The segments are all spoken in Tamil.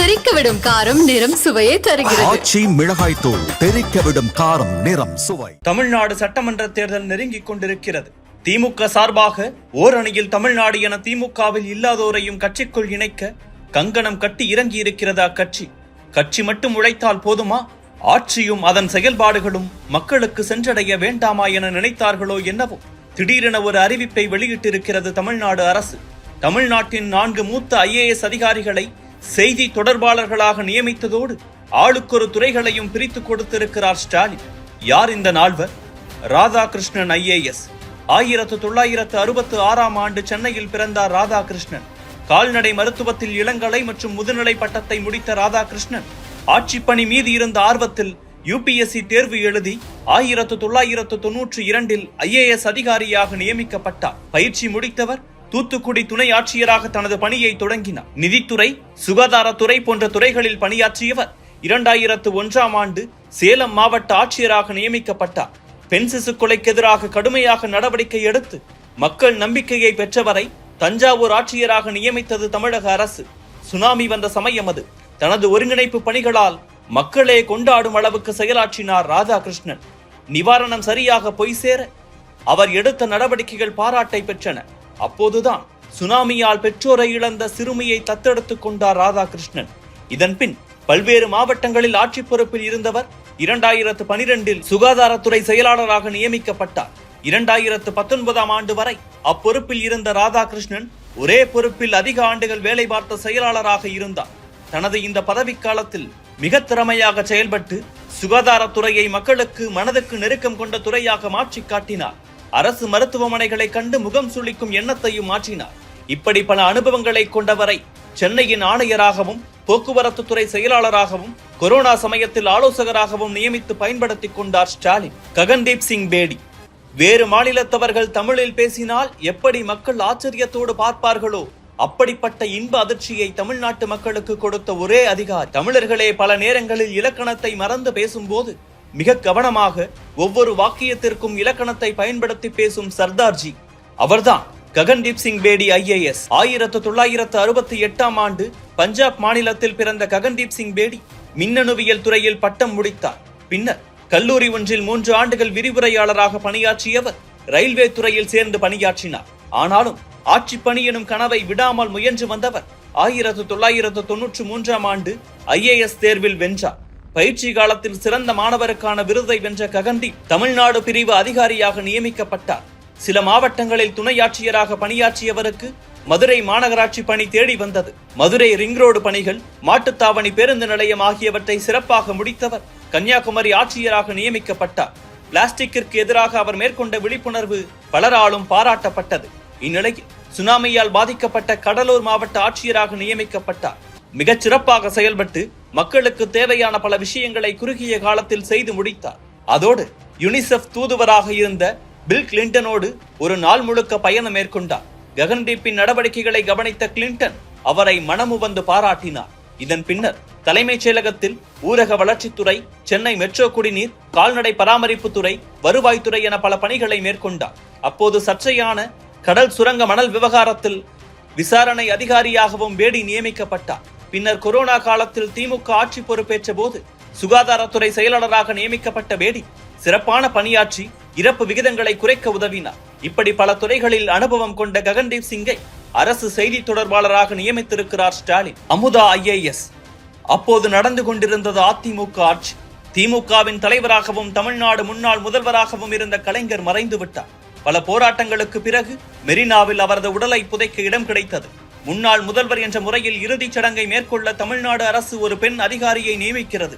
தெறிக்கவிடும் காரம் நிறம் சுவையை தருகிறது. ஆச்சி மிளகாய் தூள் தெறிக்கவிடும் காரம் நிறம் சுவை. தமிழ்நாடு சட்டமன்ற தேர்தல் நெருங்கிக் கொண்டிருக்கிறது. திமுக சார்பாக ஓரணியில் தமிழ்நாடு என திமுகவில் இல்லாதோரையும் கட்சிக்குள் இணைக்க கங்கணம் கட்டி இறங்கி இருக்கிறது அக்கட்சி. கட்சி மட்டும் உழைத்தால் போதுமா? ஆட்சியும் அதன் செயல்பாடுகளும் மக்களுக்கு சென்றடைய வேண்டாமா என நினைத்தார்களோ என்னவோ திடீரென ஒரு அறிவிப்பை வெளியிட்டிருக்கிறது தமிழ்நாடு அரசு. தமிழ்நாட்டின் 4 மூத்த IAS அதிகாரிகளை செய்தி தொடர்பாளர்களாக நியமித்ததோடு ஆளுக்கொரு துறைகளையும் பிரித்து கொடுத்திருக்கிறார் ஸ்டாலின். யார் இந்த 4? ராதாகிருஷ்ணன் IAS. 1966ஆம் ஆண்டு சென்னையில் பிறந்தார் ராதாகிருஷ்ணன். கால்நடை மருத்துவத்தில் இளங்கலை மற்றும் முதுநிலை பட்டத்தை முடித்த ராதாகிருஷ்ணன் ஆட்சி பணி மீது இருந்த ஆர்வத்தில் UPSC தேர்வு எழுதி 1992இல் IAS அதிகாரியாக நியமிக்கப்பட்டார். பயிற்சி முடித்தவர் தூத்துக்குடி துணை ஆட்சியராக தனது பணியை தொடங்கினார். நிதித்துறை, சுகாதாரத்துறை போன்ற துறைகளில் பணியாற்றியவர் 2001ஆம் ஆண்டு சேலம் மாவட்ட ஆட்சியராக நியமிக்கப்பட்டார். பெண் சிசு கொலைக்கு எதிராக கடுமையாக நடவடிக்கை எடுத்து மக்கள் நம்பிக்கையை பெற்றவரை தஞ்சாவூர் ஆட்சியராக நியமித்தது தமிழக அரசு. சுனாமி வந்த சமயம் அது. தனது ஒருங்கிணைப்பு பணிகளால் மக்களே கொண்டாடும் அளவுக்கு செயலாற்றினார் ராதாகிருஷ்ணன். நிவாரணம் சரியாக போய் சேர அவர் எடுத்த நடவடிக்கைகள் பாராட்டை பெற்றன. அப்போதுதான் சுனாமியால் பெற்றோரை இழந்த சிறுமியை தத்தெடுத்துக் கொண்டார் ராதாகிருஷ்ணன். இதன் பின் பல்வேறு மாவட்டங்களில் ஆட்சி பொறுப்பில் இருந்தவர் 2012இல் சுகாதாரத்துறை செயலாளராக நியமிக்கப்பட்டார். 2019ஆம் ஆண்டு வரை அப்பொறுப்பில் இருந்த ராதாகிருஷ்ணன் ஒரே பொறுப்பில் அதிக ஆண்டுகள் வேலை பார்த்த செயலாளராக இருந்தார். தனது இந்த பதவிக்காலத்தில் மிக திறமையாக செயல்பட்டு சுகாதாரத்துறையை மக்களுக்கு மனதுக்கு நெருக்கம் கொண்ட துறையாக மாற்றி காட்டினார். அரசு மருத்துவமனைகளை கண்டு முகம் சுளிக்கும் எண்ணத்தையும் மாற்றினார். இப்படி பல அனுபவங்களை கொண்டவரை சென்னையின் ஆணையராகவும் போக்குவரத்து துறை செயலாளராகவும் கொரோனா சமயத்தில் ஆலோசகராகவும் நியமித்து பயன்படுத்திக் கொண்டார் ஸ்டாலின். ககன்தீப் சிங் பேடி. வேறு மாநிலத்தவர்கள் தமிழில் பேசினால் எப்படி மக்கள் ஆச்சரியத்தோடு பார்ப்பார்களோ அப்படிப்பட்ட இன்ப அதிர்ச்சியை தமிழ்நாட்டு மக்களுக்கு கொடுத்த ஒரே அதிகாரி. தமிழர்களே பல நேரங்களில் இலக்கணத்தை மறந்து பேசும்போது மிக கவனமாக ஒவ்வொரு வாக்கியத்திற்கும் இலக்கணத்தை பயன்படுத்தி பேசும் சர்தார்ஜி அவர்தான் ககன்தீப் சிங் பேடி IAS. 1968ஆம் ஆண்டு பஞ்சாப் மாநிலத்தில் பிறந்த ககன்தீப் சிங் பேடி மின்னணுவியல் துறையில் பட்டம் முடித்தார். பின்னர் கல்லூரி ஒன்றில் 3 ஆண்டுகள் விரிவுரையாளராக பணியாற்றியவர் ரயில்வே துறையில் சேர்ந்து பணியாற்றினார். ஆனாலும் ஆட்சி பணி எனும் கனவை விடாமல் முயன்று வந்தவர் 1993ஆம் ஆண்டு IAS தேர்வில் வென்றார். பயிற்சி காலத்தில் சிறந்த மாணவருக்கான விருதை வென்ற ககன்தீப் தமிழ்நாடு பிரிவு அதிகாரியாக நியமிக்கப்பட்டார். சில மாவட்டங்களில் துணை ஆட்சியராக பணியாற்றியவருக்கு மதுரை மாநகராட்சி பணி தேடி வந்தது. மதுரை ரிங் ரோடு பணிகள், மாட்டுத்தாவணி பேருந்து நிலையம் ஆகியவற்றை சிறப்பாக முடித்தவர் கன்னியாகுமரி ஆட்சியராக நியமிக்கப்பட்டார். பிளாஸ்டிக்கிற்கு எதிராக அவர் மேற்கொண்ட விழிப்புணர்வு பலராலும் பாராட்டப்பட்டது. இந்நிலையில் சுனாமியால் பாதிக்கப்பட்ட கடலூர் மாவட்ட ஆட்சியராக நியமிக்கப்பட்டார். மிகச் சிறப்பாக செயல்பட்டு மக்களுக்கு தேவையான பல விஷயங்களை குறுகிய காலத்தில் செய்து முடித்தார். அதோடு யுனிசெஃப் தூதுவராக இருந்த பில் கிளின்டனோடு ஒரு நாள் முழுக்க பயணம் மேற்கொண்டார். ககன்தீப்பின் நடவடிக்கைகளை கவனித்த கிளின்டன் அவரை மனமுவந்து பாராட்டினார். இதன் பின்னர் தலைமைச் செயலகத்தில் ஊரக வளர்ச்சித்துறை, சென்னை மெட்ரோ குடிநீர், கால்நடை பராமரிப்புத்துறை, வருவாய்த்துறை என பல பணிகளை மேற்கொண்டார். அப்போது சர்ச்சையான கடல் சுரங்க மணல் விவகாரத்தில் விசாரணை அதிகாரியாகவும் பேடி நியமிக்கப்பட்டார். பின்னர் கொரோனா காலத்தில் திமுக ஆட்சி பொறுப்பேற்ற போது சுகாதாரத்துறை செயலாளராக நியமிக்கப்பட்ட பேடி சிறப்பான பணியாற்றி இறப்பு விகிதங்களை குறைக்க உதவினார். இப்படி பல துறைகளில் அனுபவம் கொண்ட ககன்தீப் சிங்கை அரசு செய்தி தொடர்பாளராக நியமித்திருக்கிறார் ஸ்டாலின். அமுதா IAS. அப்போது நடந்து கொண்டிருந்தது அதிமுக ஆட்சி. திமுகவின் தலைவராகவும் தமிழ்நாடு முன்னாள் முதல்வராகவும் இருந்த கலைஞர் மறைந்து விட்டார். பல போராட்டங்களுக்கு பிறகு மெரினாவில் அவரது உடலை புதைக்க இடம் கிடைத்தது. முன்னாள் முதல்வர் என்ற முறையில் இறுதிச் சடங்கை மேற்கொள்ள தமிழ்நாடு அரசு ஒரு பெண் அதிகாரியை நியமிக்கிறது.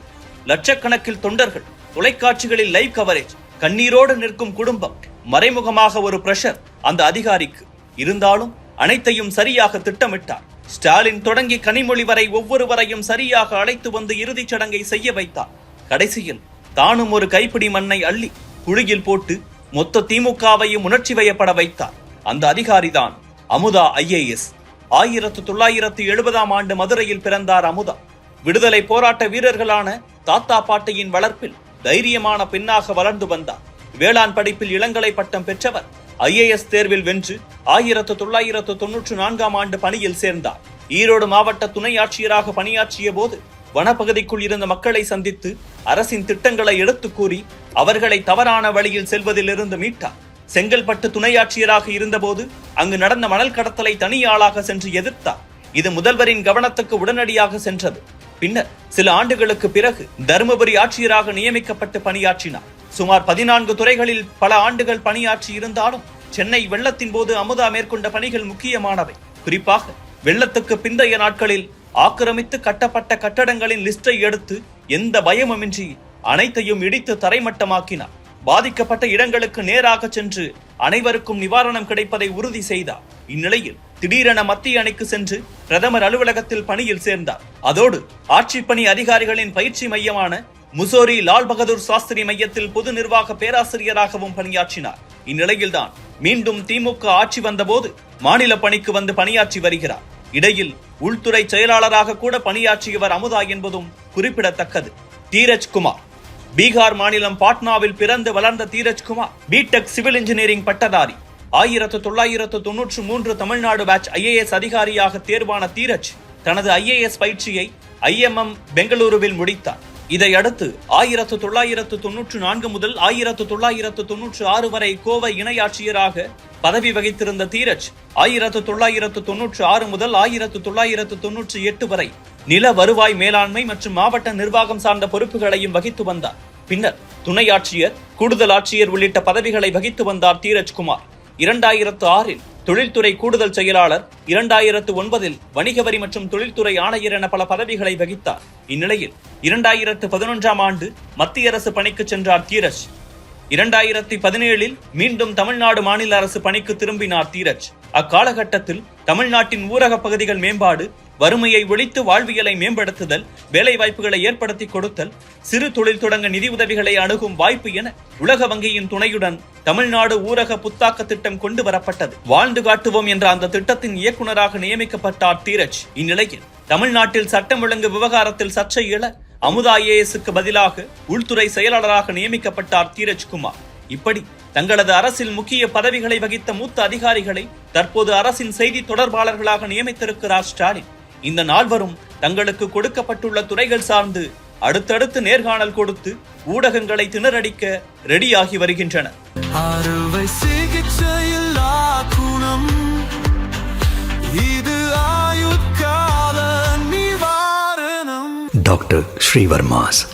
லட்சக்கணக்கில் தொண்டர்கள், தொலைக்காட்சிகளில் லைவ் கவரேஜ், கண்ணீரோடு நிற்கும் குடும்பம், மறைமுகமாக ஒரு பிரஷர் அந்த அதிகாரிக்கு. இருந்தாலும் அனைத்தையும் சரியாக திட்டமிட்டார். ஸ்டாலின் தொடங்கி கனிமொழி வரை ஒவ்வொருவரையும் சரியாக அழைத்து வந்து இறுதிச் சடங்கை செய்ய வைத்தார். கடைசியில் தானும் ஒரு கைப்பிடி மண்ணை அள்ளி குழியில் போட்டு மொத்த திமுகவையும் உணர்ச்சி வயப்பட வைத்தார். அந்த அதிகாரிதான் அமுதா IAS. 1970ஆம் ஆண்டு மதுரையில் பிறந்தார் அமுதா. விடுதலை போராட்ட வீரர்களான தாத்தா பாட்டியின் வளர்ப்பில் தைரியமான பெண்ணாக வளர்ந்து வந்தார். வேளாண் படிப்பில் இளங்கலை பட்டம் பெற்றவர் IAS தேர்வில் வென்று 1994ஆம் ஆண்டு பணியில் சேர்ந்தார். ஈரோடு மாவட்ட துணை ஆட்சியராக பணியாற்றிய போது வனப்பகுதிக்குள் இருந்த மக்களை சந்தித்து அரசின் திட்டங்களை எடுத்து கூறி அவர்களை தவறான வழியில் செல்வதிலிருந்து மீட்டார். செங்கல்பட்டு துணை ஆட்சியராக இருந்தபோது அங்கு நடந்த மணல் கடத்தலை தனியாளாக சென்று எதிர்த்தார். இது முதல்வரின் கவனத்துக்கு உடனடியாக சென்றது. பின்னர் சில ஆண்டுகளுக்கு பிறகு தருமபுரி ஆட்சியராக நியமிக்கப்பட்டு பணியாற்றினார். சுமார் 14 துறைகளில் பல ஆண்டுகள் பணியாற்றி இருந்தாலும் சென்னை வெள்ளத்தின் போது அமுதா மேற்கொண்ட பணிகள் முக்கியமானவை. குறிப்பாக வெள்ளத்துக்கு பிந்தைய நாட்களில் ஆக்கிரமித்து கட்டப்பட்ட கட்டடங்களின் லிஸ்டை எடுத்து எந்த பயமுமின்றி அனைத்தையும் இடித்து தரைமட்டமாக்கினார். பாதிக்கப்பட்ட இடங்களுக்கு நேராக சென்று அனைவருக்கும் நிவாரணம் கிடைப்பதை உறுதி செய்தார். இந்நிலையில் திடீரென மத்திய அணைக்கு சென்று பிரதமர் அலுவலகத்தில் பணியில் சேர்ந்தார். அதோடு ஆட்சிப்பணி அதிகாரிகளின் பயிற்சி மையமான முசோரி லால் பகதூர் சாஸ்திரி மையத்தில் பொது நிர்வாக பேராசிரியராகவும் பணியாற்றினார். இந்நிலையில்தான் மீண்டும் திமுக ஆட்சி வந்தபோது மாநில பணிக்கு வந்து பணியாற்றி வருகிறார். இடையில் உள்துறை செயலாளராக கூட பணியாற்றியவர் அமுதா என்பதும் குறிப்பிடத்தக்கது. தீரஜ்குமார் பீகார் மாநிலம் பாட்னாவில் பிறந்து வளர்ந்த தீரஜ்குமார் பிடெக் சிவில் இன்ஜினியரிங் பட்டதாரி. 1993 தமிழ்நாடு பேட்ச் IAS அதிகாரியாக தேர்வான தீரஜ் தனது IAS பயிற்சியை IMM பெங்களூருவில் முடித்தார். இதையடுத்து 1994 முதல் 1996 வரை கோவை இணை ஆட்சியராக பதவி வகித்திருந்த தீரஜ் 1996 முதல் 1998 வரை நில வருவாய் மேலாண்மை மற்றும் மாவட்ட நிர்வாகம் சார்ந்த பொறுப்புகளையும் வகித்து வந்தார். பின்னர் துணை ஆட்சியர், கூடுதல் ஆட்சியர் உள்ளிட்ட பதவிகளை வகித்து வந்தார் தீரஜ்குமார். 2006 தொழில்துறை கூடுதல் செயலாளர், 2009 வணிக வரி மற்றும் தொழில்துறை ஆணையர் என பல பதவிகளை வகித்தார். இந்நிலையில் 2011 ஆண்டு மத்திய அரசு பணிக்கு சென்றார் தீரஜ். 2017 மீண்டும் தமிழ்நாடு மாநில அரசு பணிக்கு திரும்பினார் தீரஜ். அக்காலகட்டத்தில் தமிழ்நாட்டின் ஊரக பகுதிகள் மேம்பாடு, வறுமையை ஒழித்து வாழ்வியலை மேம்படுத்துதல், வேலை வாய்ப்புகளை ஏற்படுத்தி கொடுத்தல், சிறு தொழில் தொடங்க நிதி உதவிகளை அணுகும் வாய்ப்பு என உலக வங்கியின் துணையுடன் தமிழ்நாடு ஊரக புத்தாக்க திட்டம் கொண்டு வரப்பட்டது. வாழ்ந்து காட்டுவோம் என்ற அந்த திட்டத்தின் இயக்குநராக நியமிக்கப்பட்டார் தீரஜ். இந்நிலையில் தமிழ்நாட்டில் சட்டம் ஒழுங்கு விவகாரத்தில் சர்ச்சை எழ அமுதா IASக்கு பதிலாக உள்துறை செயலாளராக நியமிக்கப்பட்டார் தீரஜ்குமார். இப்படி தங்களது அரசில் முக்கிய பதவிகளை வகித்த மூத்த அதிகாரிகளை தற்போது அரசின் செய்தி தொடர்பாளர்களாக நியமித்திருக்கிறார் ஸ்டாலின். இந்த நால்வரும் தங்களுக்கு கொடுக்கப்பட்டுள்ள துறைகள் சார்ந்து அடுத்தடுத்து நேர்காணல் கொடுத்து ஊடகங்களை திணறடிக்க ரெடியாகி வருகின்றனர். Dr. Sri Varmas.